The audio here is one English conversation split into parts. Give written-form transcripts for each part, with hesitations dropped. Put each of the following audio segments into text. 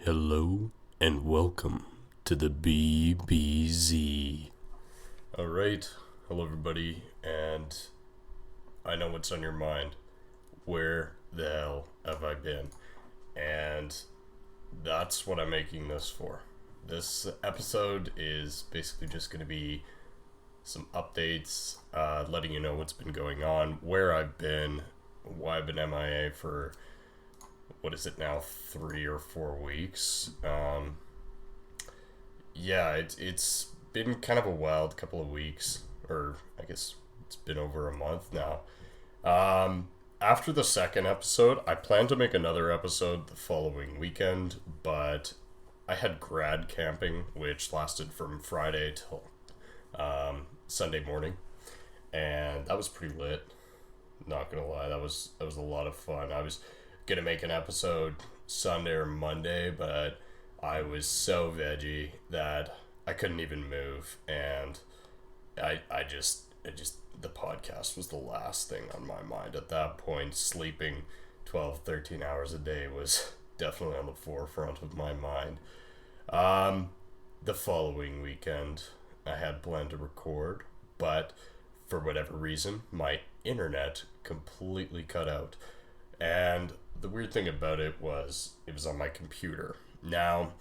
Hello and welcome to the BBZ. Alright, hello everybody, and I know what's on your mind. Where the hell have I been? And that's what I'm making this for. This episode is basically just going to be some updates, letting you know what's been going on, where I've been, why I've been MIA for what is it now, 3 or 4 weeks. It's been kind of a wild couple of weeks, or I guess it's been over a month now. After the second episode, I plan to make another episode the following weekend, but I had grad camping, which lasted from Friday till Sunday morning, and that was pretty lit. Not gonna lie, that was a lot of fun. I was gonna make an episode Sunday or Monday, but I was so veggie that I couldn't even move, and I just the podcast was the last thing on my mind at that point. Sleeping 12, 13 hours a day was definitely on the forefront of my mind. The following weekend I had planned to record, but for whatever reason my internet completely cut out. And the weird thing about it was on my computer. Now,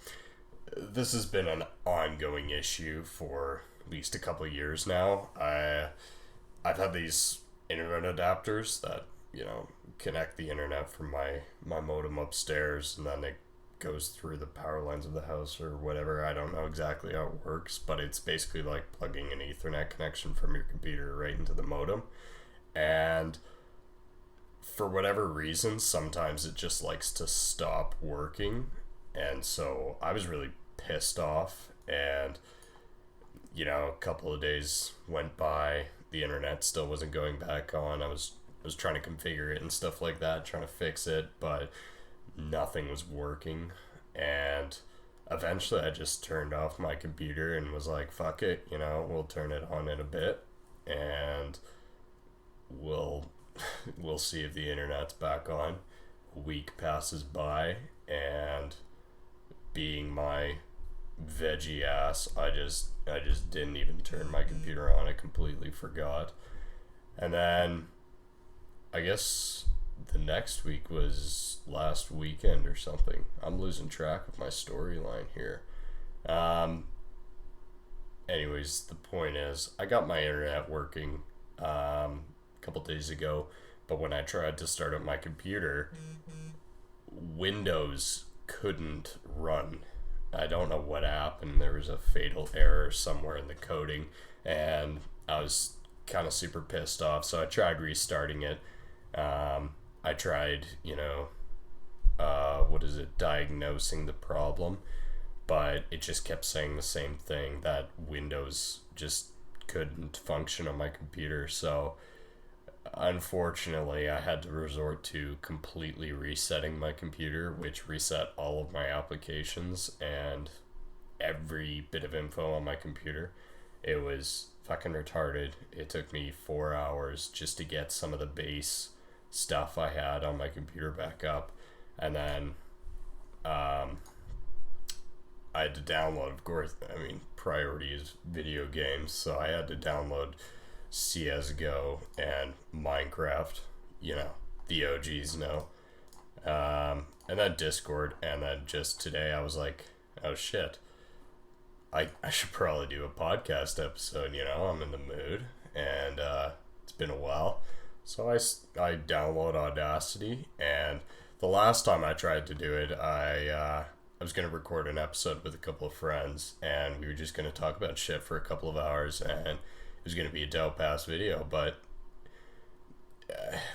this has been an ongoing issue for at least a couple of years now. I've had these internet adapters that, connect the internet from my modem upstairs, and then it goes through the power lines of the house or whatever. I don't know exactly how it works, but it's basically like plugging an Ethernet connection from your computer right into the modem. And for whatever reason, sometimes it just likes to stop working. And so I was really pissed off, and a couple of days went by, the internet still wasn't going back on. I was trying to configure it and stuff like that, trying to fix it, but nothing was working. And eventually I just turned off my computer and was like, fuck it, we'll turn it on in a bit, and we'll see if the internet's back on. A week passes by, and being my veggie ass, I just didn't even turn my computer on. I completely forgot. And then I guess the next week was last weekend or something. I'm losing track of my storyline here. Anyways, the point is, I got my internet working couple days ago, but when I tried to start up my computer, Windows couldn't run. I don't know what happened. There was a fatal error somewhere in the coding, and I was kind of super pissed off, so I tried restarting it. I tried, diagnosing the problem, but it just kept saying the same thing, that Windows just couldn't function on my computer. So unfortunately, I had to resort to completely resetting my computer, which reset all of my applications and every bit of info on my computer. It was fucking retarded. It took me 4 hours just to get some of the base stuff I had on my computer back up. And then I had to download, of course, priority is video games, so I had to download CSGO and Minecraft, the OGs know. And then Discord, and then just today I was like, oh shit, I should probably do a podcast episode, I'm in the mood, and it's been a while. So I download Audacity, and the last time I tried to do it, I was going to record an episode with a couple of friends, and we were just going to talk about shit for a couple of hours, and it was going to be a dope ass video, but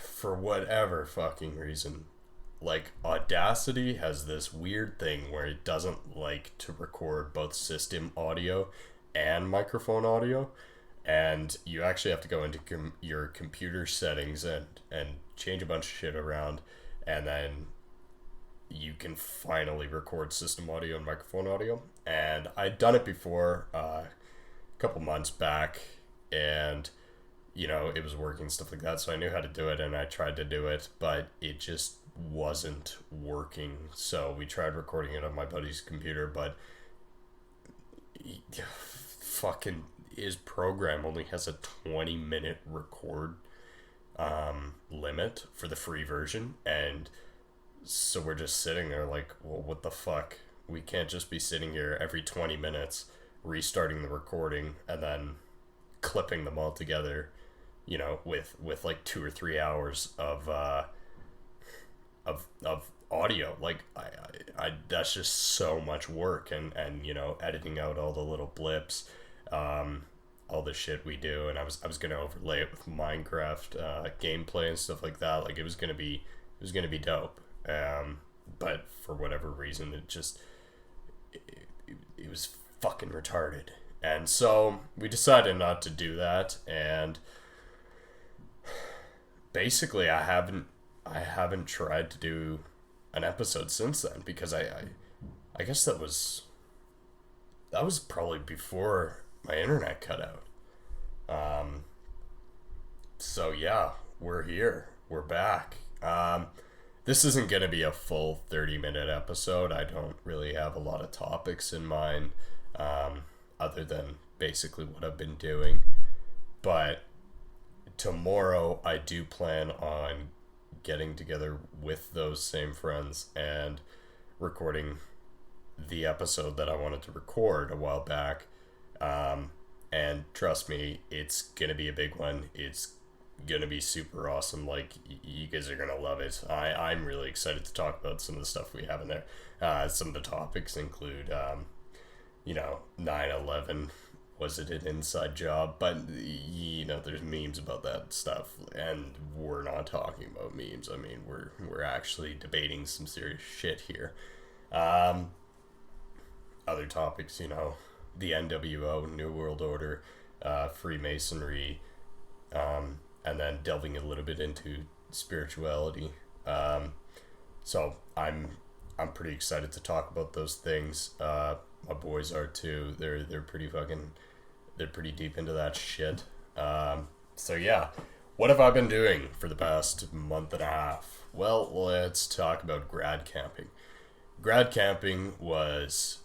for whatever fucking reason, like, Audacity has this weird thing where it doesn't like to record both system audio and microphone audio, and you actually have to go into your computer settings and change a bunch of shit around, and then you can finally record system audio and microphone audio. And I'd done it before a couple months back, and it was working, stuff like that, so I knew how to do it, and I tried to do it, but it just wasn't working, so we tried recording it on my buddy's computer, but fucking his program only has a 20-minute record limit for the free version, and so we're just sitting there like, well, what the fuck? We can't just be sitting here every 20 minutes restarting the recording and then clipping them all together, with like 2 or 3 hours of audio. Like I that's just so much work, and editing out all the little blips, all the shit we do, and I was gonna overlay it with Minecraft gameplay and stuff like that. Like it was gonna be dope, but for whatever reason it was fucking retarded, and so we decided not to do that. And basically I haven't tried to do an episode since then, because I guess that was probably before my internet cut out. So yeah, we're here. We're back. This isn't going to be a full 30-minute episode. I don't really have a lot of topics in mind, other than basically what I've been doing. But tomorrow I do plan on getting together with those same friends and recording the episode that I wanted to record a while back. And trust me, it's gonna be a big one. It's gonna be super awesome. Like, you guys are gonna love it. I'm really excited to talk about some of the stuff we have in there. Some of the topics include 9/11, was it an inside job? But there's memes about that stuff, and we're not talking about memes. I mean, we're actually debating some serious shit here. Other topics, the NWO, New World Order, Freemasonry, and then delving a little bit into spirituality. So I'm pretty excited to talk about those things. My boys are too. They're pretty deep into that shit. So yeah, what have I been doing for the past month and a half? Well, let's talk about grad camping. Grad camping was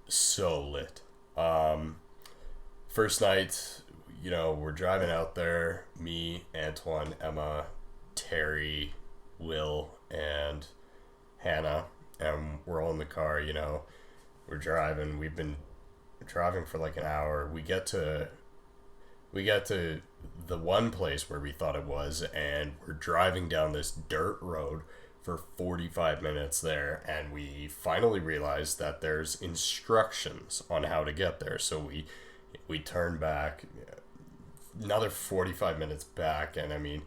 so lit. First night, we're driving out there, me, Antoine, Emma, Terry, Will, and Hannah, and we're all in the car. We're driving. We've been driving for like an hour. We get to the one place where we thought it was, and we're driving down this dirt road for 45 minutes there, and we finally realized that there's instructions on how to get there. So we turn back another 45 minutes back, and I mean,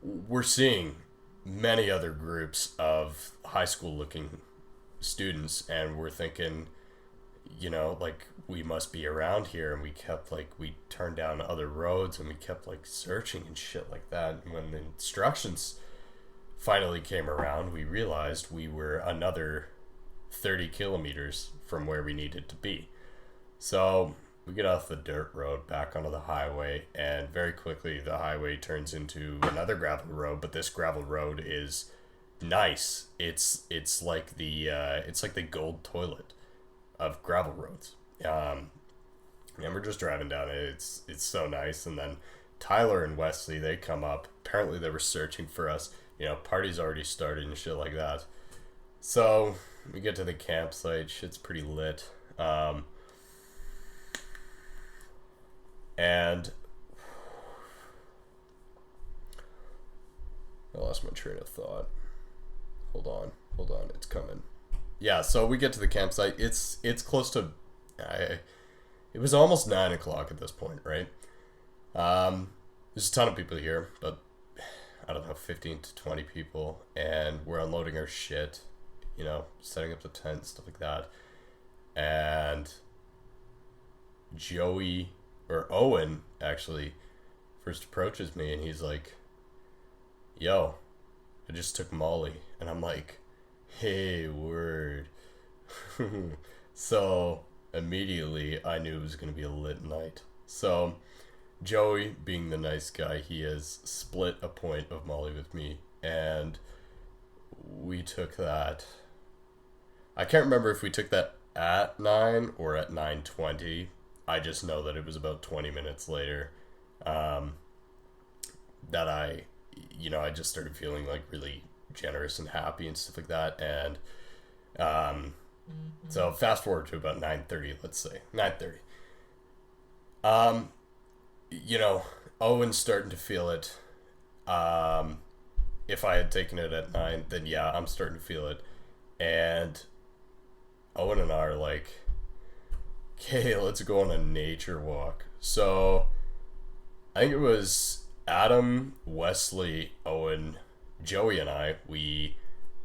we're seeing many other groups of high school looking students, and we're thinking, like, we must be around here. And we turned down other roads, and we kept like searching and shit like that. And when the instructions finally came around, we realized we were another 30 kilometers from where we needed to be. So we get off the dirt road back onto the highway, and very quickly the highway turns into another gravel road. But this gravel road is nice. It's like the gold toilet of gravel roads. And we're just driving down it. It's so nice. And then Tyler and Wesley, they come up. Apparently they were searching for us. Party's already started and shit like that. So we get to the campsite. Shit's pretty lit. And I lost my train of thought. Hold on, it's coming. Yeah, so we get to the campsite. It's close to, it was almost 9 o'clock at this point, right? There's a ton of people here, but I don't know, 15 to 20 people, and we're unloading our shit, setting up the tent, stuff like that. And Owen actually first approaches me, and he's like, yo, I just took Molly. And I'm like, hey, word. So immediately I knew it was going to be a lit night. So Joey, being the nice guy he is, split a point of Molly with me, and we took that. I can't remember if we took that at 9 or at 9:20. I just know that it was about 20 minutes later that I just started feeling like really generous and happy and stuff like that. And so fast forward to about 9:30, let's say 9:30. Owen's starting to feel it. If I had taken it at 9, then yeah, I'm starting to feel it. And Owen and I are like, okay, let's go on a nature walk. So I think it was Adam, Wesley, Owen, Joey, and I. We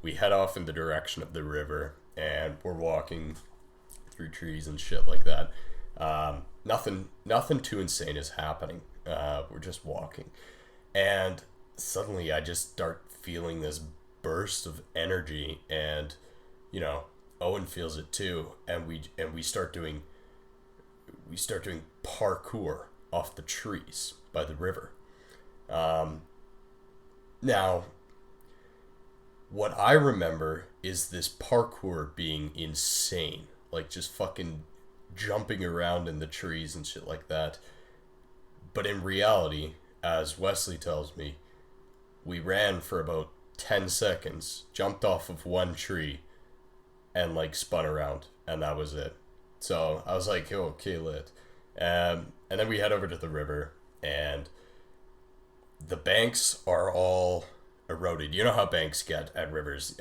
head off in the direction of the river, and we're walking through trees and shit like that. Nothing too insane is happening. We're just walking, and suddenly I just start feeling this burst of energy, and Owen feels it too, and we start doing parkour off the trees by the river. Now, what I remember is this parkour being insane, like just fucking jumping around in the trees and shit like that. But in reality, as Wesley tells me, we ran for about 10 seconds, jumped off of one tree, and like spun around, and that was it. So I was like, oh, okay, lit. And then we head over to the river, and the banks are all eroded. You know how banks get at rivers.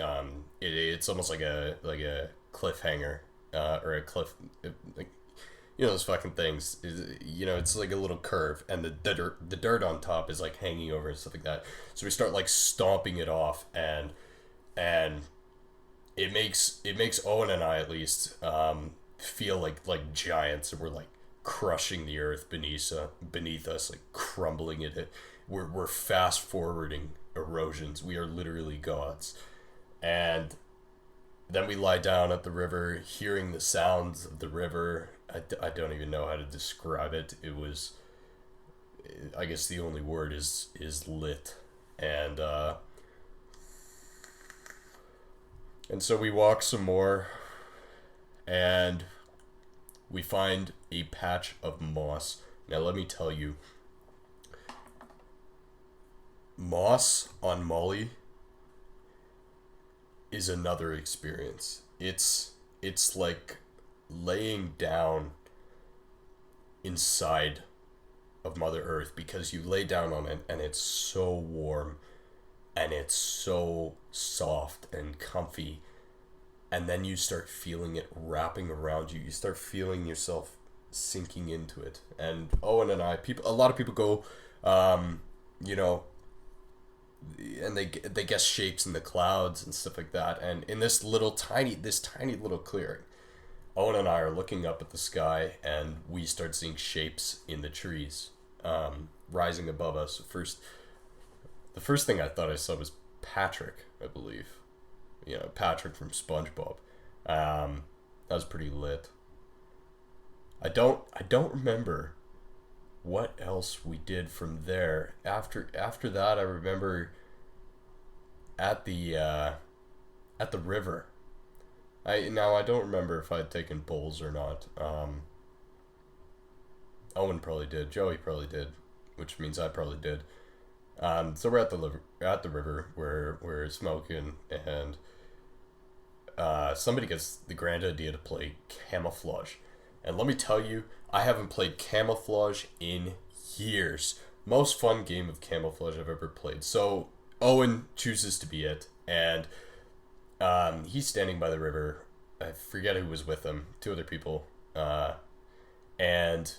It's almost like a cliffhanger, or a cliff, like, those fucking things. It's like a little curve, and the dirt on top is like hanging over and stuff like that. So we start like stomping it off, and it makes Owen and I at least feel like giants, and we're like crushing the earth beneath us, like crumbling it. We're fast forwarding erosions. We are literally gods. And then we lie down at the river, hearing the sounds of the river. I don't even know how to describe it. It was, I guess the only word is lit. And so we walk some more, and we find a patch of moss. Now let me tell you, moss on Molly is another experience. It's like laying down inside of Mother Earth, because you lay down on it and it's so warm and it's so soft and comfy, and then you start feeling it wrapping around you. You start feeling yourself sinking into it. And Owen and I, a lot of people go, and they guess shapes in the clouds and stuff like that. And in this tiny little clearing, Owen and I are looking up at the sky, and we start seeing shapes in the trees, rising above us. The first thing I thought I saw was Patrick, I believe. Patrick from SpongeBob. That was pretty lit. I don't remember what else we did from there. After that, I remember at the river. I don't remember if I had taken bowls or not. Owen probably did. Joey probably did, which means I probably did. So we're at the river where we're smoking, and somebody gets the grand idea to play camouflage. And let me tell you, I haven't played camouflage in years. Most fun game of camouflage I've ever played. So Owen chooses to be it, and he's standing by the river. I forget who was with him. 2 other people. And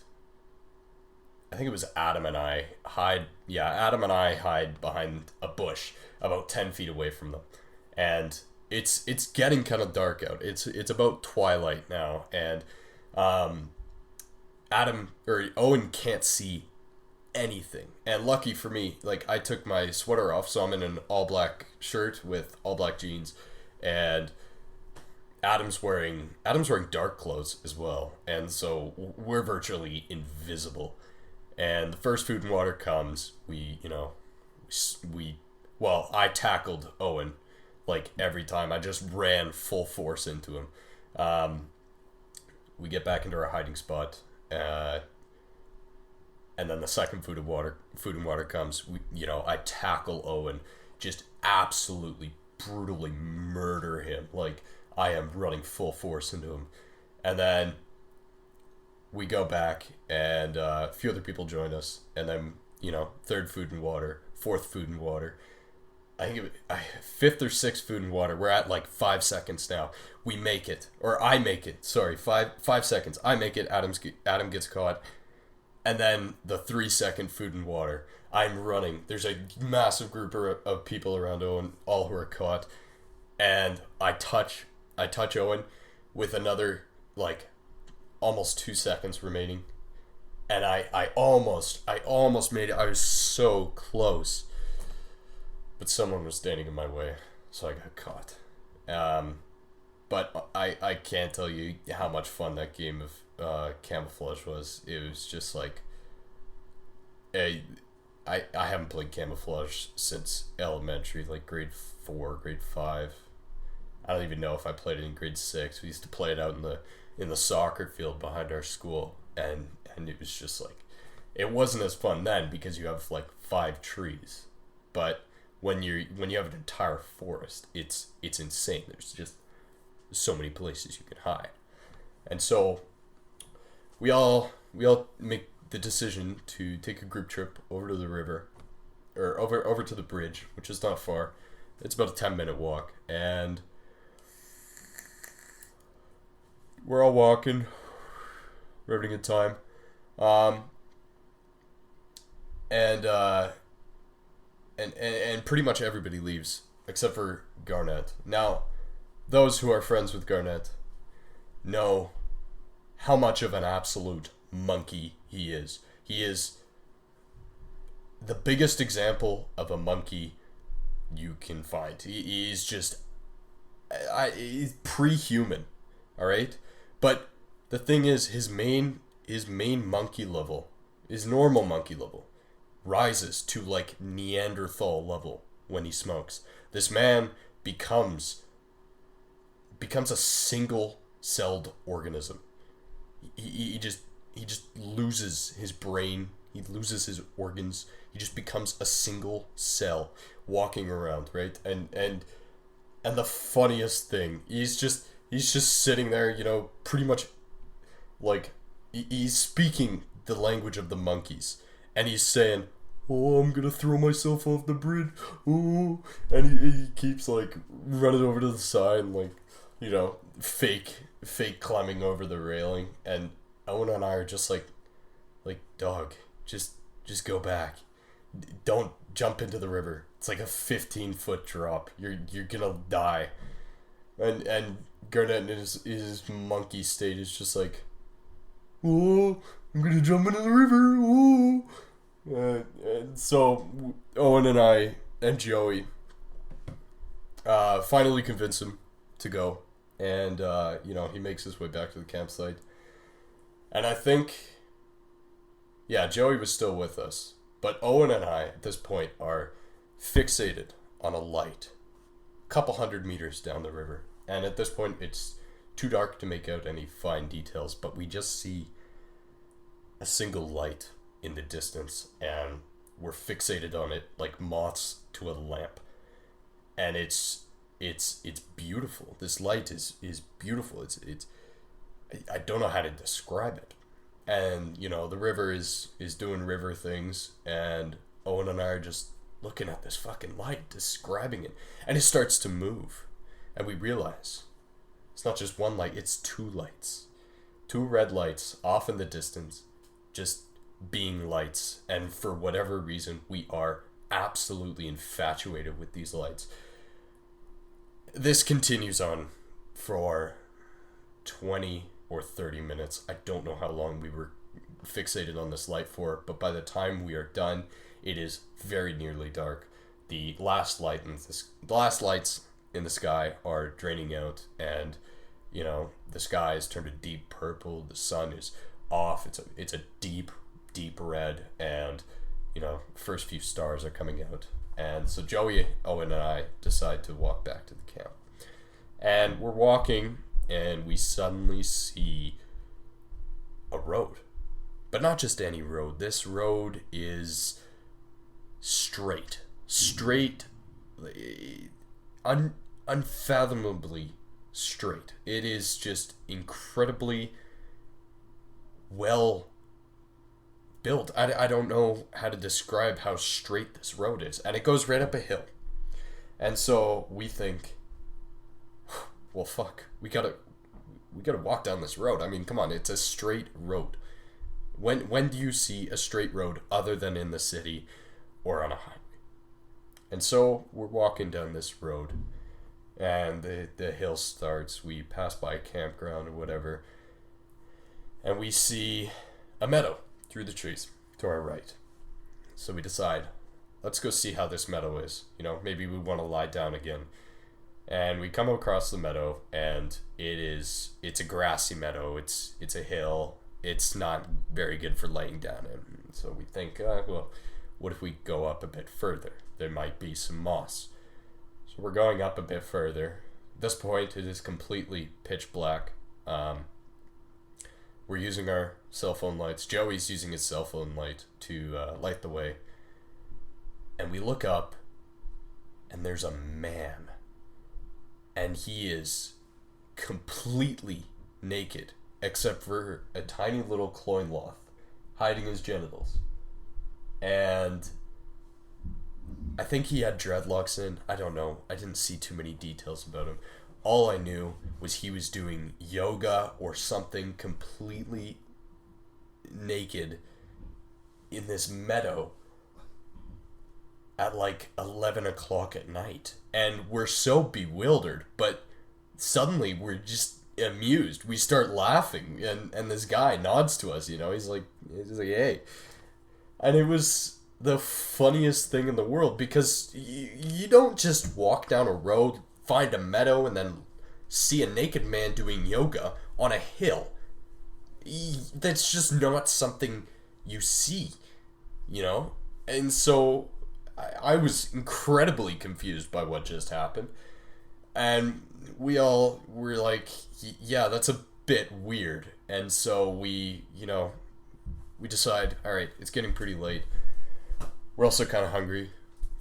I think it was Adam and I hide. Yeah, Adam and I hide behind a bush about 10 feet away from them. And it's getting kind of dark out. It's about twilight now, and Owen can't see anything. And lucky for me, like, I took my sweater off, so I'm in an all black shirt with all black jeans, and Adam's wearing dark clothes as well, and so we're virtually invisible. And the first food and water comes. We Well, I tackled Owen like every time. I just ran full force into him. We get back into our hiding spot, and then the second food and water comes. I tackle Owen, just absolutely brutally murder him. Like I am running full force into him, and then we go back, and a few other people join us, and then third food and water, fourth food and water. I think fifth or sixth food and water. We're at like 5 seconds now. We make it, or I make it. Sorry, 5 seconds. I make it. Adam gets caught, and then the 3 second food and water. I'm running. There's a massive group of people around Owen, all who are caught, and I touch Owen with another like almost 2 seconds remaining, and I almost made it. I was so close. But someone was standing in my way, so I got caught. But I can't tell you how much fun that game of camouflage was. It was just like I haven't played camouflage since elementary, like grade 4, grade 5. I don't even know if I played it in grade 6. We used to play it out in the soccer field behind our school, and it was just like, it wasn't as fun then because you have like 5 trees, but when you have an entire forest, it's insane. There's just so many places you can hide, and so we all make the decision to take a group trip over to the river, or over to the bridge, which is not far. It's about a 10-minute walk, and we're all walking. We're having a good time, and pretty much everybody leaves except for Garnet. Now, those who are friends with Garnet know how much of an absolute monkey he is. He is the biggest example of a monkey you can find. He's just he's pre-human, all right? But the thing is, his main monkey level, his normal monkey level, rises to like Neanderthal level when he smokes. This man becomes a single-celled organism. He just loses his brain. He loses his organs. He just becomes a single cell walking around, right? And the funniest thing, he's just sitting there, pretty much like he's speaking the language of the monkeys. And he's saying, "Oh, I'm gonna throw myself off the bridge. Oh," and he keeps like running over to the side and like, fake climbing over the railing. And Owen and I are just like, dog, just go back. Don't jump into the river. It's like a 15-foot drop. You're gonna die. And Garnet in his monkey state is just like, "Oh, I'm gonna jump into the river. Oh." And so Owen and I and Joey finally convince him to go, and he makes his way back to the campsite. And I think, yeah, Joey was still with us, but Owen and I at this point are fixated on a light a couple 100 meters down the river, and at this point it's too dark to make out any fine details, but we just see a single light in the distance, and we're fixated on it like moths to a lamp. And it's beautiful. This light is beautiful. It's I don't know how to describe it. And the river is doing river things, and Owen and I are just looking at this fucking light, describing it, and it starts to move, and we realize it's not just one light, it's 2 lights. 2 red lights off in the distance, just being lights. And for whatever reason, we are absolutely infatuated with these lights. This continues on for 20 or 30 minutes. I don't know how long we were fixated on this light for, but by the time we are done, it is very nearly dark. The last lights in the sky are draining out, and the sky is turned a deep purple. The sun is off. It's a deep red, and first few stars are coming out, And so Joey, Owen, and I decide to walk back to the camp. And we're walking, and we suddenly see a road. But not just any road. This road is straight. Straight, unfathomably straight. It is just incredibly well built. I don't know how to describe how straight this road is. And it goes right up a hill. And so we think, well, fuck, we gotta walk down this road. I mean, come on, it's a straight road. When do you see a straight road other than in the city or on a highway? And so we're walking down this road, and the hill starts. We pass by a campground or whatever, and we see a meadow through the trees to our right. So we decide, let's go see how this meadow is. You know, maybe we want to lie down again. And we come across the meadow, and it's a grassy meadow. It's a hill. It's not very good for laying down in. So we think, well, what if we go up a bit further? There might be some moss. So we're going up a bit further. At this point, it is completely pitch black. We're using our cell phone lights. Joey's using his cell phone light to light the way. And we look up, and there's a man. And he is completely naked, except for a tiny little loincloth hiding his genitals. And I think he had dreadlocks in. I don't know. I didn't see too many details about him. All I knew was he was doing yoga or something completely naked in this meadow at like 11 o'clock at night. And we're so bewildered, but suddenly we're just amused. We start laughing, and this guy nods to us, you know, he's like, hey. And it was the funniest thing in the world, because you don't just walk down a road, find a meadow, and then see a naked man doing yoga on a hill. That's just not something you see, you know? And so I was incredibly confused by what just happened. And we all were like, yeah, that's a bit weird. And so we decide, all right, it's getting pretty late. We're also kind of hungry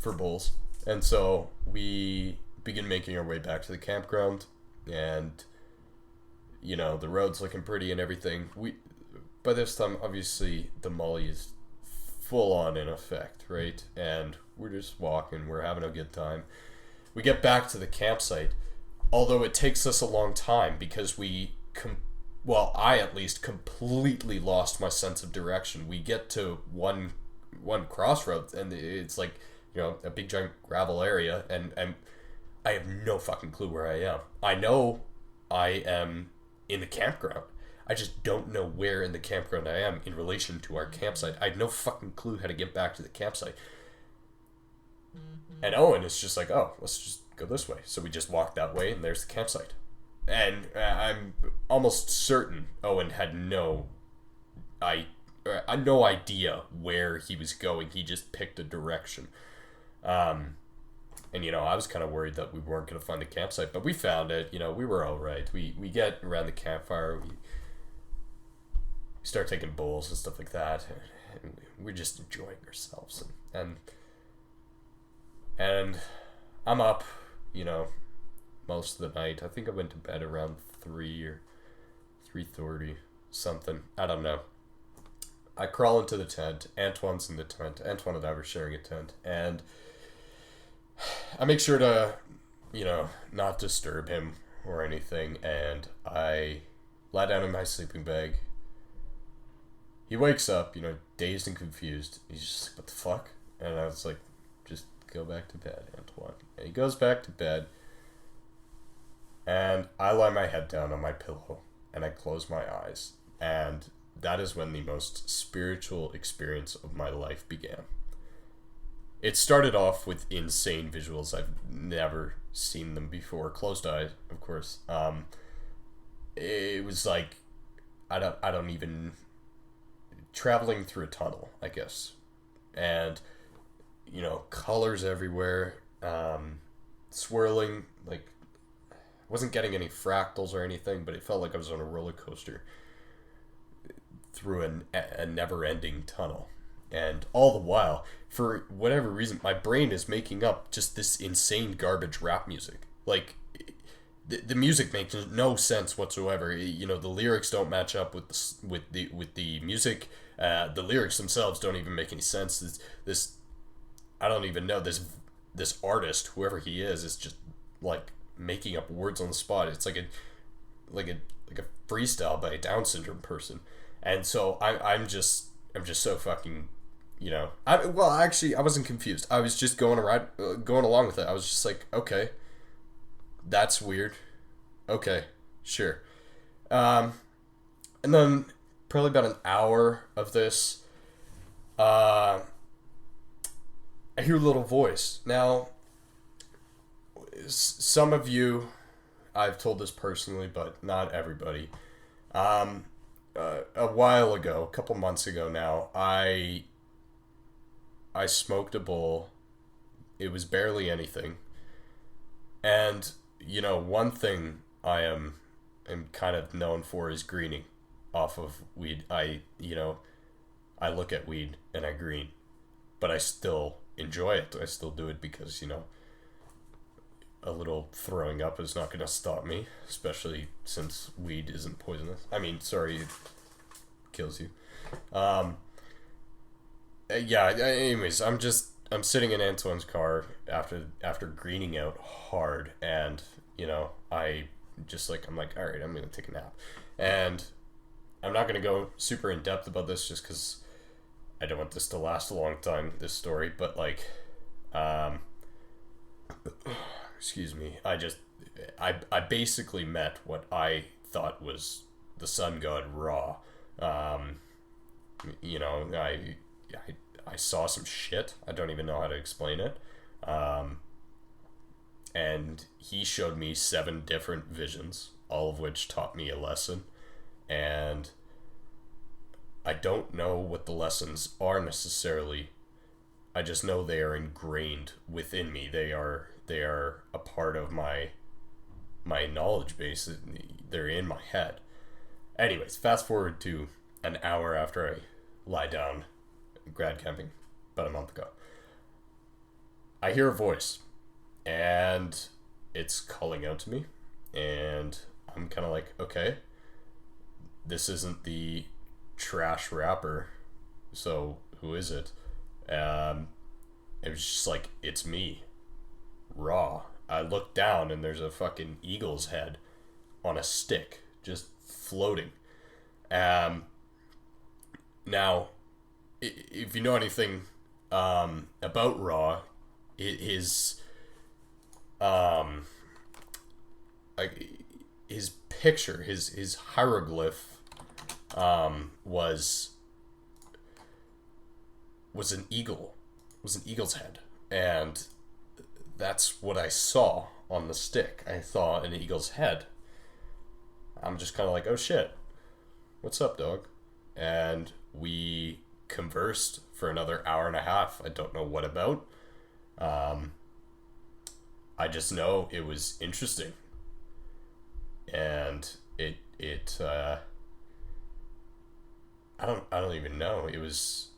for bowls. And so we begin making our way back to the campground. And, you know, the road's looking pretty and everything. By this time, obviously, the Molly is full on in effect, right? And we're just walking. We're having a good time. We get back to the campsite, although it takes us a long time because I at least completely lost my sense of direction. We get to one crossroads, and it's like, you know, a big giant gravel area, and I have no fucking clue where I am. I know I am in the campground. I just don't know where in the campground I am in relation to our campsite. I had no fucking clue how to get back to the campsite. And Owen is just like, oh, let's just go this way. So we just walk that way, and there's the campsite. And I'm almost certain Owen had no idea where he was going. He just picked a direction. And, you know, I was kind of worried that we weren't going to find the campsite, but we found it. You know, we were all right. We get around the campfire. We start taking bowls and stuff like that. And we're just enjoying ourselves. And I'm up, you know, most of the night. I think I went to bed around 3 or 3:30, something. I don't know. I crawl into the tent. Antoine's in the tent. Antoine and I were sharing a tent. And I make sure to, you know, not disturb him or anything. And I lie down in my sleeping bag. He wakes up, you know, dazed and confused. He's just like, what the fuck? And I was like, just go back to bed, Antoine. And he goes back to bed. And I lie my head down on my pillow. And I close my eyes. And that is when the most spiritual experience of my life began. It started off with insane visuals. I've never seen them before. Closed eyes, of course. It was like, I don't even, traveling through a tunnel, I guess. And colors everywhere, swirling, like, I wasn't getting any fractals or anything, but it felt like I was on a roller coaster through a never-ending tunnel. And all the while, for whatever reason, my brain is making up just this insane garbage rap music. Like, the music makes no sense whatsoever. The lyrics don't match up with the music. The lyrics themselves don't even make any sense. This I don't even know, this artist, whoever he is just like making up words on the spot. It's like a freestyle by a Down syndrome person. And so I'm just so fucking, actually I wasn't confused. I was just going along with it. I was just like, okay, that's weird. Okay, sure. And then probably about an hour of this, I hear a little voice. Now, some of you, I've told this personally, but not everybody. A while ago, a couple months ago now, I smoked a bowl. It was barely anything. And, one thing I am kind of known for is greening off of weed. I look at weed and I green, but I still enjoy it. I still do it because, a little throwing up is not going to stop me, especially since weed isn't poisonous. I mean, sorry, it kills you. Yeah, anyways, I'm sitting in Antoine's car after greening out hard, and, I'm like, all right, I'm going to take a nap. And I'm not going to go super in depth about this just because I don't want this to last a long time, this story, but like, excuse me, I basically met what I thought was the sun god Ra. I saw some shit. I don't even know how to explain it. And he showed me 7 different visions, all of which taught me a lesson. And I don't know what the lessons are necessarily. I just know they are ingrained within me. They are a part of my knowledge base. They're in my head. Anyways, fast forward to an hour after I lie down grad camping about a month ago. I hear a voice, and it's calling out to me, and I'm kind of like, okay, this isn't the trash rapper, so who is it? It was just like, it's me, Ra. I look down and there's a fucking eagle's head on a stick, just floating. Now, if you know anything about Ra, his picture, his hieroglyph, was an eagle, was an eagle's head, and that's what I saw on the stick. I saw an eagle's head. I'm just kind of like, oh shit, what's up, dog? And we conversed for another hour and a half. I don't know what about. I just know it was interesting, and I don't even know. It was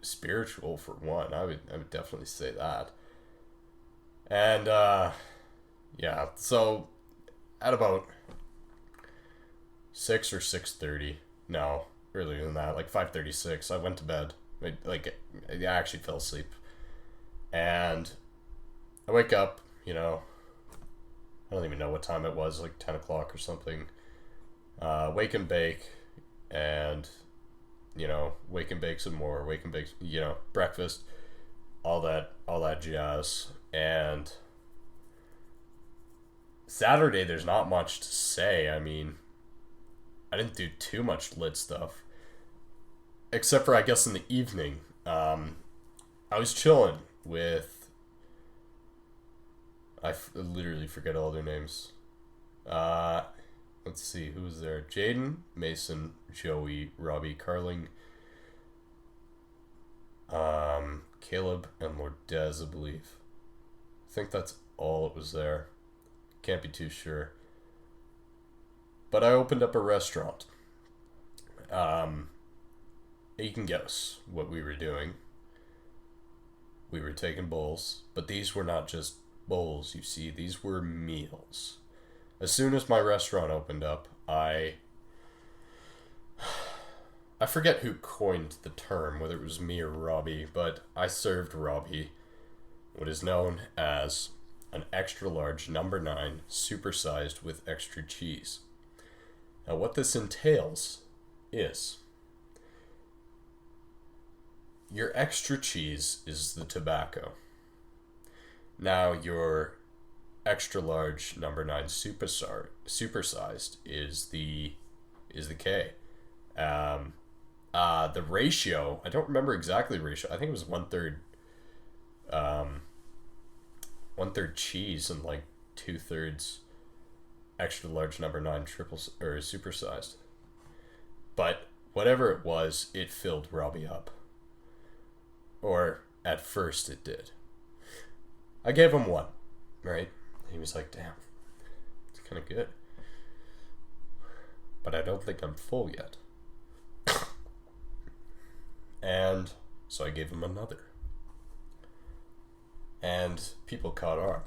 spiritual for one. I would definitely say that. And yeah, so at about 6 or 6:30, no, earlier than that, like 5:36, I went to bed. I actually fell asleep, and I wake up. I don't even know what time it was, like 10 o'clock or something. Wake and bake, and wake and bake some more. Wake and bake, breakfast, all that jazz. And Saturday, there's not much to say. I mean, I didn't do too much lit stuff, except for, I guess, in the evening, I was chilling with, literally forget all their names. Let's see, who was there? Jaden, Mason, Joey, Robbie, Carling, Caleb and Lourdes, I believe. I think that's all it was there. Can't be too sure. But I opened up a restaurant. You can guess what we were doing. We were taking bowls, but these were not just bowls, you see. These were meals. As soon as my restaurant opened up, I forget who coined the term, whether it was me or Robbie, but I served Robbie what is known as an extra large number 9 supersized with extra cheese. Now what this entails is your extra cheese is the tobacco. Now your extra large number 9 supersized is the K. The ratio, I don't remember exactly the ratio. I think it was 1/3 1/3 cheese and like 2/3 extra large number 9 triple or supersized. But whatever it was, it filled Robbie up. Or at first it did. I gave him 1, right? He was like, damn, it's kind of good. But I don't think I'm full yet. And so I gave him another. And people caught on.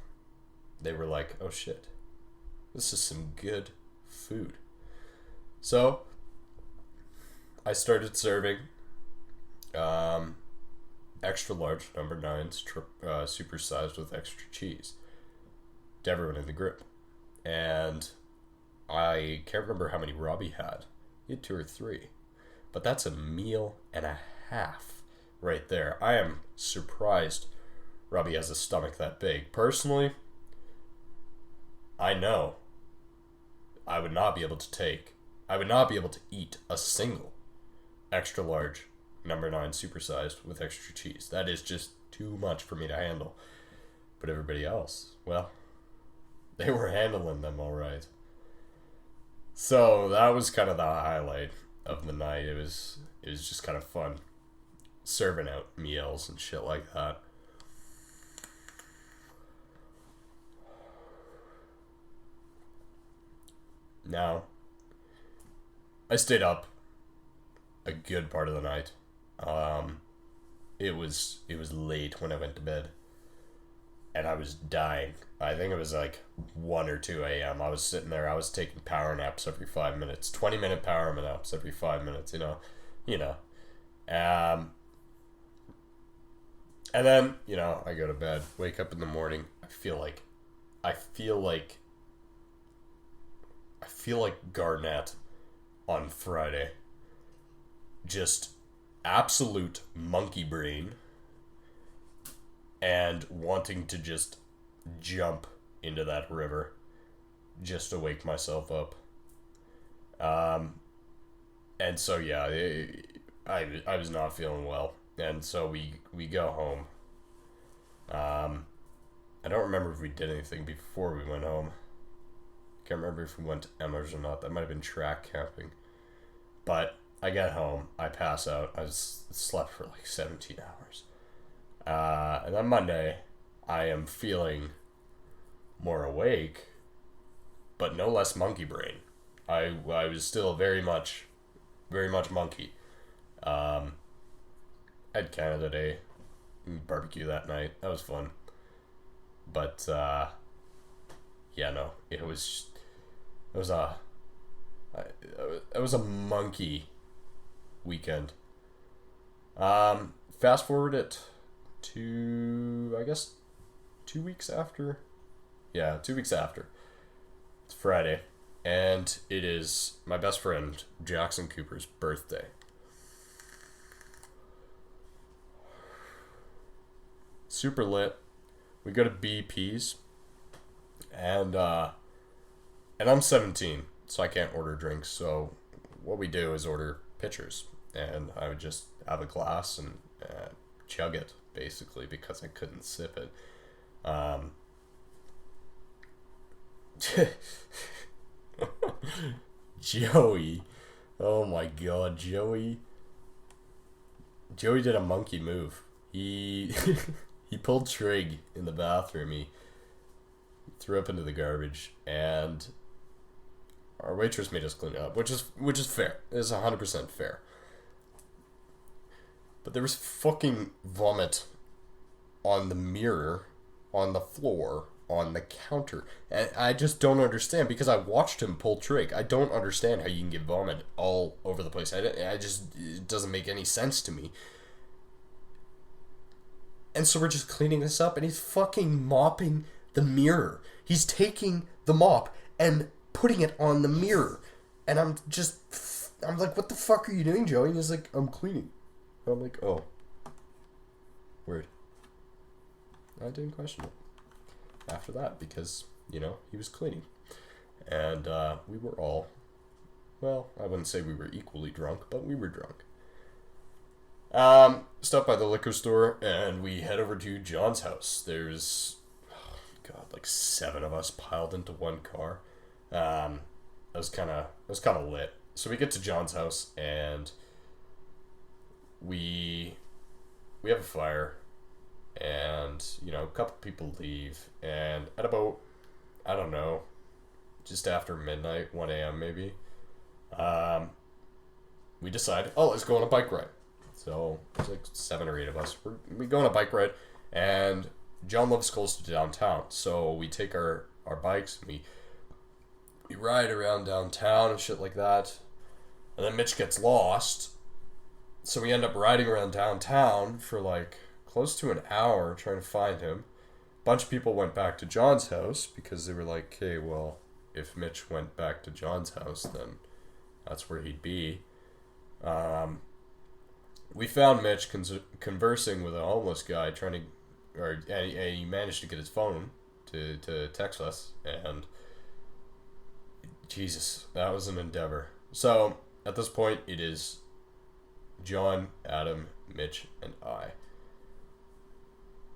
They were like, oh shit, this is some good food. So I started serving extra large number 9s supersized with extra cheese to everyone in the group. And I can't remember how many Robbie had. He had 2 or 3. But that's a meal and a half right there. I am surprised Robbie has a stomach that big. Personally, I know I would not be able to eat a single extra large number 9 supersized with extra cheese. That is just too much for me to handle. But everybody else, well, they were handling them all right. So that was kind of the highlight of the night. It was just kind of fun serving out meals and shit like that. Now, I stayed up a good part of the night. It was late when I went to bed, and I was dying. I think it was like 1 or 2 a.m. I was sitting there. I was taking power naps every 5 minutes, 20-minute power naps every 5 minutes. You know. And then I go to bed, wake up in the morning. I feel like Garnett on Friday. Just absolute monkey brain and wanting to just jump into that river just to wake myself up. And so yeah, I was not feeling well, and so we go home. I don't remember if we did anything before we went home. Can't remember if we went to Emma's or not. That might have been track camping. But I get home, I pass out. I slept for like 17 hours. And then Monday, I am feeling more awake, but no less monkey brain. I was still very much monkey. I had Canada Day, barbecue that night. That was fun. But yeah, no, it was a monkey weekend. Fast forward it to, I guess, 2 weeks after. Yeah, 2 weeks after. It's Friday, and it is my best friend Jackson Cooper's birthday. Super lit. We go to BP's, and I'm 17, so I can't order drinks. So what we do is order pitchers, and I would just have a glass and chug it, basically, because I couldn't sip it. Joey, oh my god, Joey Joey did a monkey move. He he pulled Trig in the bathroom. He threw up into the garbage, and our waitress made us clean it up, which is fair. It is 100% fair. But there was fucking vomit on the mirror, on the floor, on the counter. And I just don't understand, because I watched him pull Trig. I don't understand how you can get vomit all over the place. I just, it doesn't make any sense to me. And so we're just cleaning this up, and he's fucking mopping the mirror. He's taking the mop and putting it on the mirror. And I'm like, what the fuck are you doing, Joey? And he's like, I'm cleaning. And I'm like, oh. Weird. I didn't question it after that, because, you know, he was cleaning. And we were all, well, I wouldn't say we were equally drunk, but we were drunk. Stopped by the liquor store, and we head over to John's house. There's, oh God, like 7 of us piled into one car. It was kind of lit. So we get to John's house, and we have a fire, and, you know, a couple people leave, and at about, I don't know, just after midnight, 1 a.m. maybe, we decide, oh, let's go on a bike ride. So there's like 7 or 8 of us. We go on a bike ride, and John lives close to downtown, so we take our bikes, and we ride around downtown and shit like that. And then Mitch gets lost, so we end up riding around downtown for like close to an hour trying to find him. A bunch of people went back to John's house because they were like, okay, well, if Mitch went back to John's house, then that's where he'd be. We found Mitch conversing with a homeless guy and he managed to get his phone to text us, and Jesus, that was an endeavor. So at this point, it is John, Adam, Mitch, and I.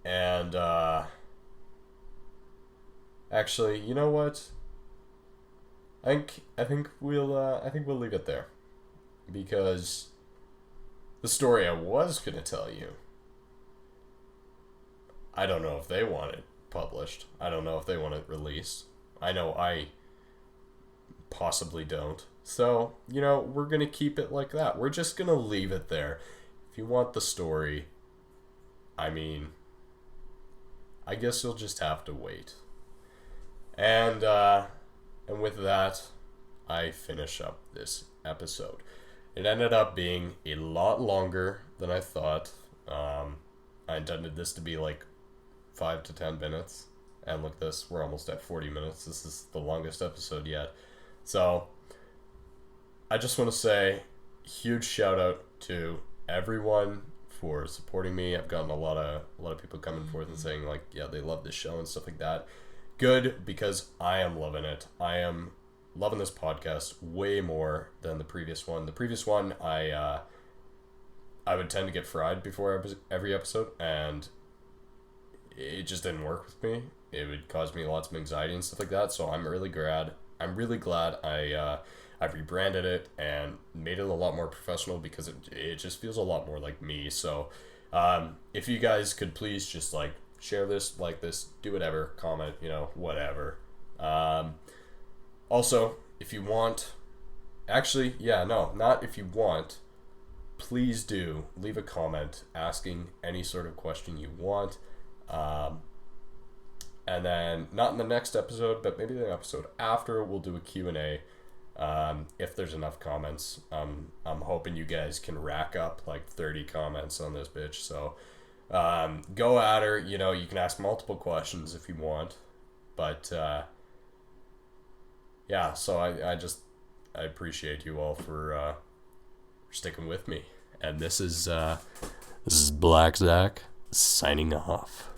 And actually, you know what? I think we'll leave it there, because the story I was gonna tell you, I don't know if they want it published. I don't know if they want it released. I know I possibly don't. So, you know, we're gonna keep it like that. We're just gonna leave it there. If you want the story, I mean, I guess you'll just have to wait. And with that, I finish up this episode. It ended up being a lot longer than I thought. I intended this to be like 5 to 10 minutes. And look, we're almost at 40 minutes. This is the longest episode yet. So, I just want to say huge shout out to everyone for supporting me. I've gotten a lot of people coming forth and saying, like, yeah, they love this show and stuff like that. Good, because I am loving it. I am loving this podcast way more than the previous one. The previous one, I would tend to get fried before every episode, and it just didn't work with me. It would cause me lots of anxiety and stuff like that. So I'm really glad I've rebranded it and made it a lot more professional, because it just feels a lot more like me. So if you guys could please just like share this, like this, do whatever, comment, you know, whatever. Also, if you want, actually, yeah, no, not if you want, please do leave a comment asking any sort of question you want. And then, not in the next episode, but maybe the episode after, we'll do a Q&A. If there's enough comments. I'm hoping you guys can rack up like 30 comments on this bitch. So go at her. You know, you can ask multiple questions if you want. But yeah, so I appreciate you all for sticking with me. And this is Black Zach signing off.